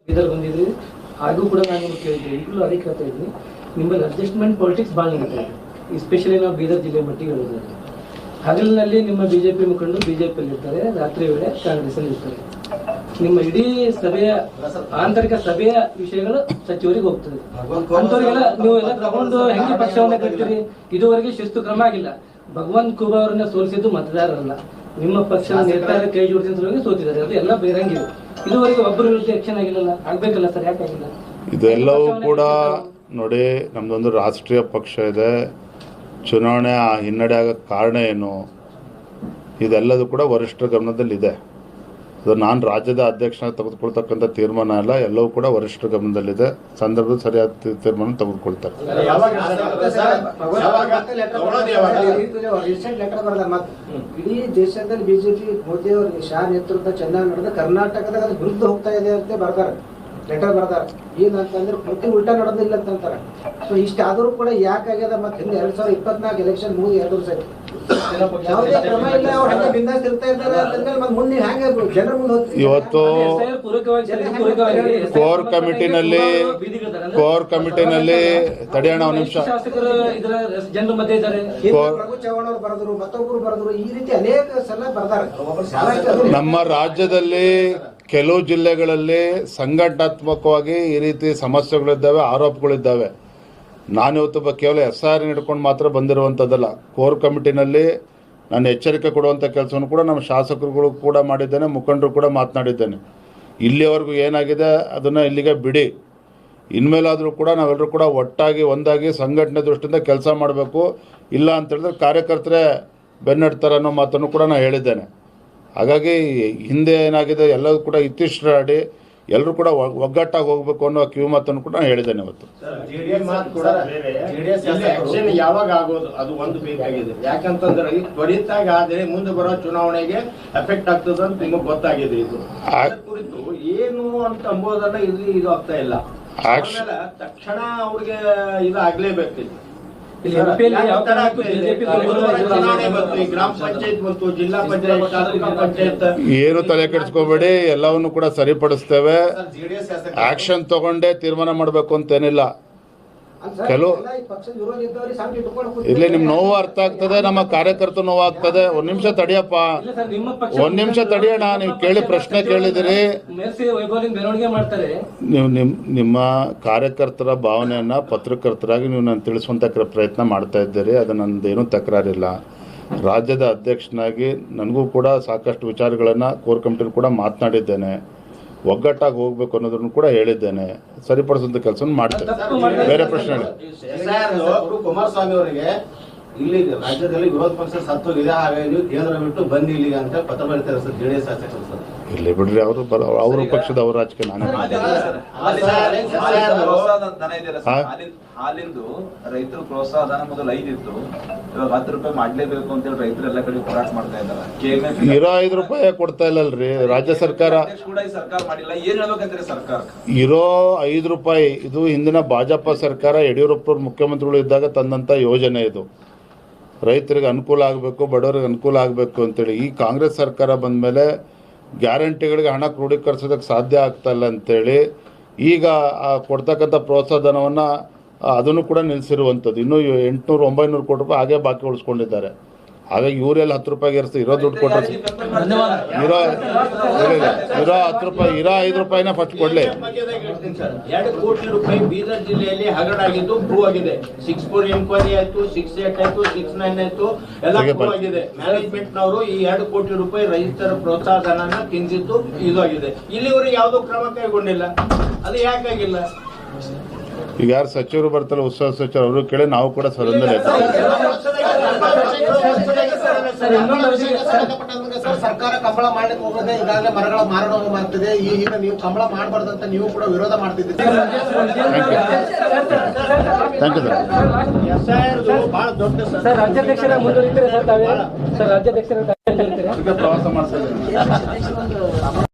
ಇದರಲ್ಲಿ ಬಂದಿದ್ರಿ ಹಾಗೂ ಕೂಡ ನಾನು ನಿಮ್ಗೆ ಕೇಳಿದ್ದೆ, ಈಗಲೂ ಅದೇ ಕೇಳ್ತಾ ಇದ್ದೀನಿ. ನಿಮ್ಮಲ್ಲಿ ಅಡ್ಜಸ್ಟ್ಮೆಂಟ್ ಪಾಲಿಟಿಕ್ಸ್ ಭಾಳ ನಡೀತಾ ಇದೆ, ಎಸ್ಪೆಷಲಿ ನಾವು ಬೀದರ್ ಜಿಲ್ಲೆ ಮಟ್ಟಿಗೆ ಹೇಳೋದಾದ್ರೆ. ಹಗಲಿನಲ್ಲಿ ನಿಮ್ಮ ಬಿಜೆಪಿ ಮುಖಂಡರು ಬಿಜೆಪಿಯಲ್ಲಿ ಇರ್ತಾರೆ, ರಾತ್ರಿ ವೇಳೆ ಕಾಂಗ್ರೆಸ್ ಅಲ್ಲಿ ಇರ್ತಾರೆ. ನಿಮ್ಮ ಇಡೀ ಸಭೆಯ ಆಂತರಿಕ ಸಭೆಯ ವಿಷಯಗಳು ಸಚಿವರಿಗೆ ಹೋಗ್ತದೆ. ಅಂತವರಿಗೆಲ್ಲ ನೀವು ಎಲ್ಲ ತಗೊಂಡು ಹೆಂಗೆ ಪಕ್ಷವನ್ನ ಕಟ್ತೀರಿ? ಇದುವರೆಗೆ ಶಿಸ್ತು ಕ್ರಮ ಆಗಿಲ್ಲ. ಭಗವಂತ ಖೂಬಾ ಅವರನ್ನ ಸೋಲಿಸಿದ್ದು ಮತದಾರರಲ್ಲ, ನಿಮ್ಮ ಪಕ್ಷದ ನಿರ್ಧಾರ ಕೈ ಜೋಡಿಸಿದ ಸೋತಿದ್ದಾರೆ. ಅದು ಎಲ್ಲ ಬೇರಂಗಿಲ್ಲ. ಇದುವರೆಗೆ ಒಬ್ಬರ ವಿರುದ್ಧ ಆಕ್ಷನ್ ಆಗಿಲ್ಲ, ಆಗ್ಬೇಕಲ್ಲ ಸರ್, ಯಾಕಾಗಿಲ್ಲ? ಇದೆಲ್ಲವೂ ಕೂಡ ನೋಡಿ, ನಮ್ದೊಂದು ರಾಷ್ಟ್ರೀಯ ಪಕ್ಷ ಇದೆ. ಚುನಾವಣೆ ಹಿನ್ನಡೆ ಆಗೋಕ್ಕೆ ಕಾರಣ ಏನು, ಇದೆಲ್ಲದೂ ಕೂಡ ವರಿಷ್ಠರ ಗಮನದಲ್ಲಿದೆ. ಅದು ನಾನು ರಾಜ್ಯದ ಅಧ್ಯಕ್ಷನಾಗಿ ತೆಗೆದುಕೊಳ್ತಕ್ಕಂಥ ತೀರ್ಮಾನ ಅಲ್ಲ, ಎಲ್ಲವೂ ಕೂಡ ವರಿಷ್ಠರ ಗಮನದಲ್ಲಿದೆ. ಸಂದರ್ಭದ ಸರಿಯಾದ ತೀರ್ಮಾನ ತೆಗೆದುಕೊಳ್ತಾರೆ. ಇಡೀ ದೇಶದಲ್ಲಿ ಬಿಜೆಪಿ ಮೋದಿ ಅವರು ಶಾ ನೇತೃತ್ವ ಚೆನ್ನಾಗಿ ನಡೆದ, ಕರ್ನಾಟಕದಾಗ ಅದು ವಿರುದ್ಧ ಹೋಗ್ತಾ ಇದೆ ಅಂತ ಬರ್ತಾರೆ, ಲೆಟರ್ ಬರ್ತಾರೆ. ಏನಂತಂದ್ರೆ ಪ್ರತಿ ಉಲ್ಟಾ ನಡೆದಿಲ್ಲ ಅಂತಾರೆ. ಸೊ ಇಷ್ಟಾದರೂ ಕೂಡ ಯಾಕಾಗ್ಯದ? ಮತ್ತೆ ಹಿಂದೆ 2024 ಎಲೆಕ್ಷನ್ ಮುಗಿ 2 ವರ್ಷ ಯಾವುದೇ ಕ್ರಮ ಇಲ್ಲ, ಅವ್ರು ಹಂಗೆ ಬಿಂದಾಸ್ ಇರ್ತಾ ಇದ್ದಾರೆ ಅಂತಂದ್ರೆ ಮತ್ತೆ ಮುಂದೆ ಹ್ಯಾಂಗೆ ಜನರ ಮುಂದೆ ಹೋಗ್ತೀವಿ? ಇವತ್ತು ಕೋರ್ ಕಮಿಟಿನಲ್ಲಿ ತಡೆಯೋಣ ಒಂದು ನಿಮಿಷ. ಪ್ರಭು ಚವ್ಹಾಣ್ ಅವರು ಬರೆದ್ರು, ಮತ್ತೊಬ್ಬರು ಬರೆದ್ರು, ಈ ರೀತಿ ಅನೇಕ ಸಲ ಬರ್ತಾರೆ. ನಮ್ಮ ರಾಜ್ಯದಲ್ಲಿ ಕೆಲವು ಜಿಲ್ಲೆಗಳಲ್ಲಿ ಸಂಘಟನಾತ್ಮಕವಾಗಿ ಈ ರೀತಿ ಸಮಸ್ಯೆಗಳಿದ್ದಾವೆ, ಆರೋಪಗಳಿದ್ದಾವೆ. ನಾನಿವತ್ತು ಕೇವಲ SIR ಹಿಡ್ಕೊಂಡು ಮಾತ್ರ ಬಂದಿರುವಂಥದ್ದಲ್ಲ. ಕೋರ್ ಕಮಿಟಿನಲ್ಲಿ ನಾನು ಎಚ್ಚರಿಕೆ ಕೊಡುವಂಥ ಕೆಲಸವನ್ನು ಕೂಡ ನಮ್ಮ ಶಾಸಕರುಗಳು ಕೂಡ ಮಾಡಿದ್ದೇನೆ, ಮುಖಂಡರು ಕೂಡ ಮಾತನಾಡಿದ್ದೇನೆ. ಇಲ್ಲಿವರೆಗೂ ಏನಾಗಿದೆ ಅದನ್ನು ಇಲ್ಲಿಗೆ ಬಿಡಿ. ಇನ್ಮೇಲಾದರೂ ಕೂಡ ನಾವೆಲ್ಲರೂ ಕೂಡ ಒಟ್ಟಾಗಿ ಒಂದಾಗಿ ಸಂಘಟನೆ ದೃಷ್ಟಿಯಿಂದ ಕೆಲಸ ಮಾಡಬೇಕು. ಇಲ್ಲ ಅಂತೇಳಿದ್ರೆ ಕಾರ್ಯಕರ್ತರೇ ಬೆನ್ನಡ್ತಾರೆ ಅನ್ನೋ ಮಾತನ್ನು ಕೂಡ ನಾನು ಹೇಳಿದ್ದೇನೆ. ಹಾಗಾಗಿ ಹಿಂದೆ ಏನಾಗಿದೆ ಎಲ್ಲವೂ ಕೂಡ ಇತ್ತೀಚೆಗೆ ಎಲ್ಲರೂ ಕೂಡ ಒಗ್ಗಟ್ಟಾಗಿ ಹೋಗಬೇಕು ಅನ್ನೋ ಕಿವಿ ಮಾತನ್ನು ಕೂಡ ನಾನು ಹೇಳಿದ್ದೇನೆ ಇವತ್ತು. ಯಾವಾಗ ಆಗೋದು ಅದು ಒಂದು ಬೇಕಾಗಿದೆ. ಯಾಕಂತಂದ್ರೆ ತ್ವರಿತಾಗಿ ಆದರೆ ಮುಂದೆ ಬರೋ ಚುನಾವಣೆಗೆ ಎಫೆಕ್ಟ್ ಆಗ್ತದೆ ಅಂತ ನಿಮಗೆ ಗೊತ್ತಾಗಿದೆ. ಇದು ಕುರಿತು ಏನು ಅಂತ ಅಂಬೋದನ್ನ ಇಲ್ಲಿ ಇದು ಆಗ್ತಾ ಇಲ್ಲ. ತಕ್ಷಣ ಅವ್ರಿಗೆ ಇದು ಆಗ್ಲೇಬೇಕು. ಏನು ತಲೆ ಕೆಡಿಸ್ಕೋಬೇಡಿ, ಎಲ್ಲವನ್ನು ಕೂಡ ಸರಿಪಡಿಸ್ತೇವೆ. ಆಕ್ಷನ್ ತಗೊಂಡೇ ತೀರ್ಮಾನ ಮಾಡಬೇಕು ಅಂತೇನಿಲ್ಲ. ಕೆಲವು ಇಲ್ಲಿ ನಿಮ್ ನೋವು ಅರ್ಥ ಆಗ್ತದೆ, ನಮ್ಮ ಕಾರ್ಯಕರ್ತ ನೋವು ಆಗ್ತದೆ. ಒಂದ್ ನಿಮಿಷ ತಡಿಯಪ್ಪ, ಒಂದ್ ನಿಮಿಷ ತಡಿಯೋಣ. ನೀವು ಕೇಳಿ ಪ್ರಶ್ನೆ ಕೇಳಿದಿರಿ. ನೀವು ನಿಮ್ಮ ಕಾರ್ಯಕರ್ತರ ಭಾವನೆಯನ್ನ ಪತ್ರಕರ್ತರಾಗಿ ನೀವು ನಾನು ತಿಳಿಸುವಂತ ಪ್ರಯತ್ನ ಮಾಡ್ತಾ ಇದ್ದೀರಿ. ಅದು ನಂದೇನು ತಕರಾರಿಲ್ಲ. ರಾಜ್ಯದ ಅಧ್ಯಕ್ಷನಾಗಿ ನನಗೂ ಕೂಡ ಸಾಕಷ್ಟು ವಿಚಾರಗಳನ್ನ ಕೋರ್ ಕಮಿಟಿ ಕೂಡ ಮಾತನಾಡಿದ್ದೇನೆ. ಒಗ್ಗಟ್ಟಾಗಿ ಹೋಗ್ಬೇಕು ಅನ್ನೋದನ್ನು ಕೂಡ ಹೇಳಿದ್ದೇನೆ. ಸರಿಪಡಿಸುವಂತ ಕೆಲಸ ಮಾಡ್ತೇನೆ. ಬೇರೆ ಪ್ರಶ್ನೆ ಕುಮಾರಸ್ವಾಮಿ ಅವರಿಗೆ ಇಲ್ಲಿ ರಾಜ್ಯದಲ್ಲಿ ವಿರೋಧ ಪಕ್ಷ ಸತ್ತೋಗಿದೆ, ಹಾಗಾಗಿ ಕೇಂದ್ರ ಬಿಟ್ಟು ಬಂದಿ ಇಲ್ಲಿಗೆ ಅಂತ ಪತ್ರ ಬರೀತಾರೆ ಸರ್ JDS ಶಾಸಕರು. ಸರ್ ಇಲ್ಲಿ ಬಿಡ್ರಿ, ಅವರು ಪಕ್ಷದ ಅವ್ರ ರಾಜಕೀಯ. ನಾನೇ ಹಾಲಿಂದು ರೈತರು ಪ್ರೋತ್ಸಾಹ ಧನ ಮೊದಲು 5 ಇತ್ತು, ಇವಾಗ 10 ರೂಪಾಯಿ ಮಾಡ್ಲೇಬೇಕು ಅಂತ ಹೇಳಿ ರೈತರು ಎಲ್ಲ ಕಡೆ ಹೋರಾಟ ಮಾಡ್ತಾ ಇದ್ದಾರೆ. ಇರೋ 5 ರೂಪಾಯಿ ಕೊಡ್ತಾ ಇಲ್ಲಲ್ರಿ ರಾಜ್ಯ ಸರ್ಕಾರ. ಸರ್ಕಾರ ಮಾಡಿಲ್ಲ, ಏನ್ ಹೇಳ್ಬೇಕಂದ್ರೆ ಸರ್ಕಾರ ಇರೋ 5 ರೂಪಾಯಿ ಇದು ಹಿಂದಿನ ಭಾಜಪ ಸರ್ಕಾರ ಯಡಿಯೂರಪ್ಪ ಮುಖ್ಯಮಂತ್ರಿಗಳು ಇದ್ದಾಗ ತಂದಂತ ಯೋಜನೆ. ಇದು ರೈತರಿಗೆ ಅನುಕೂಲ ಆಗಬೇಕು, ಬಡವರಿಗೆ ಅನುಕೂಲ ಆಗಬೇಕು ಅಂತೇಳಿ. ಈ ಕಾಂಗ್ರೆಸ್ ಸರ್ಕಾರ ಬಂದ ಮೇಲೆ ಗ್ಯಾರಂಟಿಗಳಿಗೆ ಹಣ ಕ್ರೋಢೀಕರಿಸೋದಕ್ಕೆ ಸಾಧ್ಯ ಆಗ್ತಾ ಇಲ್ಲ ಅಂತೇಳಿ ಈಗ ಕೊಡ್ತಕ್ಕಂಥ ಪ್ರೋತ್ಸಾಹ ಧನವನ್ನು ಅದನ್ನು ಕೂಡ ನಿಲ್ಲಿಸಿರುವಂಥದ್ದು. ಇನ್ನೂ 800-900 ಕೋಟಿ ರೂಪಾಯಿ ಹಾಗೆ ಬಾಕಿ ಉಳಿಸ್ಕೊಂಡಿದ್ದಾರೆ. ಹಾಗಾಗಿ ಇವರೆಲ್ಲ 10 ರೂಪಾಯಿಗೆ ಇರೋ ದುಡ್ಡು ಕೊಟ್ಟರೆ ಇರೋ 10 ರೂಪಾಯಿ, ಇರೋ 5 ರೂಪಾಯಿನ ಫಸ್ಟ್ ಕೊಡ್ಲಿ. 2 ಕೋಟಿ ರೂಪಾಯಿ ಬೀದರ್ ಜಿಲ್ಲೆಯಲ್ಲಿ ಹಗರಣ ಆಗಿದ್ದು ಪ್ರೂವ್ ಆಗಿದೆ. 6 ಎಂಕ್ವೈರಿ ಆಯ್ತು, 6 ಆಯ್ತು, 6 ಆಯ್ತು, ಎಲ್ಲ ಪ್ರೂವ್ ಆಗಿದೆ. ಮ್ಯಾನೇಜ್ಮೆಂಟ್ ನವರು ಈ 2 ಕೋಟಿ ರೂಪಾಯಿ ರೈತರ ಪ್ರೋತ್ಸಾಹ ಧನನ ತಿಂದಿದ್ದು ಇದು ಆಗಿದೆ. ಇಲ್ಲಿವರೆಗೆ ಯಾವುದೋ ಕ್ರಮ ಕೈಗೊಂಡಿಲ್ಲ. ಅದು ಯಾಕಾಗಿಲ್ಲ? ಈಗ ಯಾರು ಸಚಿವರು ಬರ್ತಾರೆ, ಉತ್ಸವ ಸಚಿವರು, ಅವರು ಕೇಳಿ ನಾವು ಕೂಡ ಸದನದಲ್ಲಿ ಸರ್ಕಾರ ಕಂಬಳ ಮಾಡ್ಲಿಕ್ಕೆ ಹೋಗೋದೇ ಈಗಾಗಲೇ ಮರಗಳ ಮಾರಾಟ ಮಾಡ್ತಿದೆ. ಈಗ ನೀವು ಕಂಬಳ ಮಾಡಬಾರ್ದಂತ ನೀವು ಕೂಡ ವಿರೋಧ ಮಾಡ್ತಿದ್ದೀರಿ. ಬಹಳ ದೊಡ್ಡ ಸರ್ ರಾಜ್ಯಾಧ್ಯಕ್ಷರ ಮುಂದುವರಿತೀರಾ ಸರ್? ತಾವೇ ಸರ್ ರಾಜ್ಯಾಧ್ಯಕ್ಷರ ಪ್ರವಾಸ ಮಾಡ್ತಾ ಇದ್ದಾರೆ.